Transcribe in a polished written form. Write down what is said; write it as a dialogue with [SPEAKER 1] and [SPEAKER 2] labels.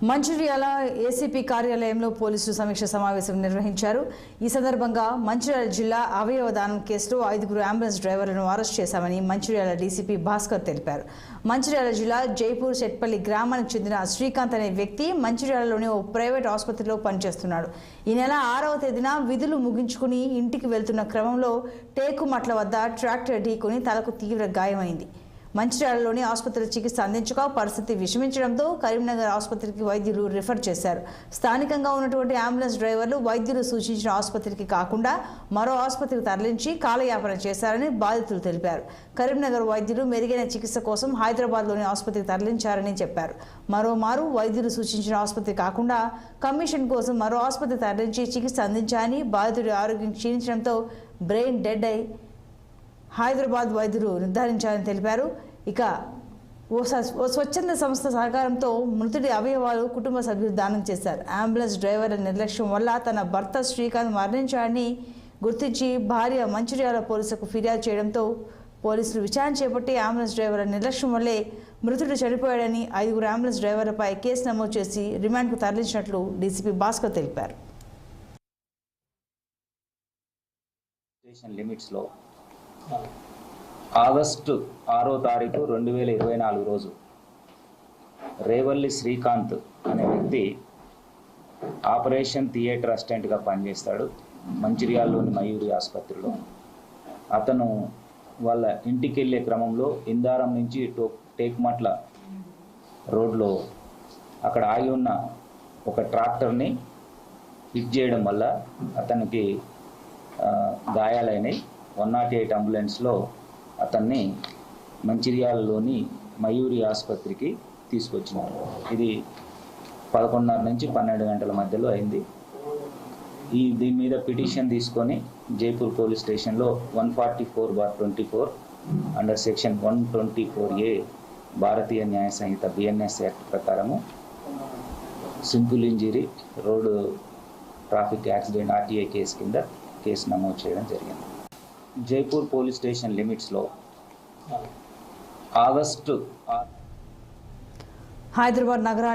[SPEAKER 1] Mancherial ACP కార్యాలయంలో పోలీసులు సమీక్ష సమావేశం నిర్వహించారు. ఈ సందర్భంగా మంచిర్యాల జిల్లా అవయవ దానం కేసులో 5 అంబులెన్స్ డ్రైవర్లను అరెస్ట్ చేశామని మంచిర్యాల డీసీపీ భాస్కర్ తెలిపారు. మంచిర్యాల జిల్లా జైపూర్ సెట్పల్లి గ్రామానికి చెందిన శ్రీకాంత్ అనే వ్యక్తి మంచిర్యాలలోని ఓ ప్రైవేట్ ఆసుపత్రిలో పనిచేస్తున్నాడు. ఈ నెల 6వ తేదీన విధులు ముగించుకుని ఇంటికి వెళ్తున్న క్రమంలో టేకుమట్ల వద్ద ట్రాక్టర్ ఢీకొని తలకు తీవ్ర గాయమైంది. మంచిర్యాలలోని ఆసుపత్రిలో చికిత్స అందించగా పరిస్థితి విషమించడంతో కరీంనగర్ ఆసుపత్రికి వైద్యులు రిఫర్ చేశారు. స్థానికంగా ఉన్నటువంటి అంబులెన్స్ డ్రైవర్లు వైద్యులు సూచించిన ఆసుపత్రికి కాకుండా మరో ఆసుపత్రికి తరలించి కాలయాపన చేశారని బాధితులు తెలిపారు. కరీంనగర్ వైద్యులు మెరుగైన చికిత్స కోసం హైదరాబాద్లోని ఆసుపత్రికి తరలించారని చెప్పారు. మరోమారు వైద్యులు సూచించిన ఆసుపత్రి కాకుండా కమిషన్ కోసం మరో ఆసుపత్రికి తరలించి చికిత్స అందించారని బాధితుడి ఆరోగ్యం క్షీణించడంతో బ్రెయిన్ డెడ్ అయి హైదరాబాద్ వైద్యులు నిర్ధారించారని తెలిపారు. ఇక ఓ స్వచ్ఛంద సంస్థ సహకారంతో మృతుడి అవయవాలు కుటుంబ సభ్యులు దానం చేశారు. అంబులెన్స్ డ్రైవర్ల నిర్లక్ష్యం వల్ల తన భర్త శ్రీకాంత్ మరణించాడని గుర్తించి భార్య మంచిర్యాల పోలీసులకు ఫిర్యాదు చేయడంతో పోలీసులు విచారణ చేపట్టి అంబులెన్స్ డ్రైవర్ల నిర్లక్ష్యం వల్లే మృతుడు చనిపోయాడని 5 అంబులెన్స్ డ్రైవర్లపై కేసు నమోదు చేసి రిమాండ్కు తరలించినట్లు డీసీపీ భాస్కర్ తెలిపారు.
[SPEAKER 2] ఆగస్టు 6వ తారీఖు 2024 రోజు రేవల్లి శ్రీకాంత్ అనే వ్యక్తి ఆపరేషన్ థియేటర్ అసిస్టెంట్గా పనిచేస్తాడు మంచిర్యాలలోని మయూరి ఆసుపత్రిలో. అతను వాళ్ళ ఇంటికి వెళ్ళే క్రమంలో ఇందారం నుంచి టేకుమట్ల రోడ్లో అక్కడ ఆగి ఉన్న ఒక ట్రాక్టర్ని హిట్ చేయడం వల్ల అతనికి గాయాలైనవి. 108 అంబులెన్స్లో అతన్ని మంచిర్యాలలోని మయూరి ఆసుపత్రికి తీసుకొచ్చినారు. ఇది 11:30 నుంచి 12 గంటల మధ్యలో అయింది. దీని మీద పిటిషన్ తీసుకొని జైపూర్ పోలీస్ స్టేషన్లో 144/24 under section 124A Bharatiya Nyaya Sanhita BNS act ప్రకారము simple injury road traffic accident RTA case కింద కేసు నమోదు చేయడం జరిగింది. జైపూర్ పోలీస్ స్టేషన్ లిమిట్స్లో ఆగస్టు
[SPEAKER 1] హైదరాబాద్ నగర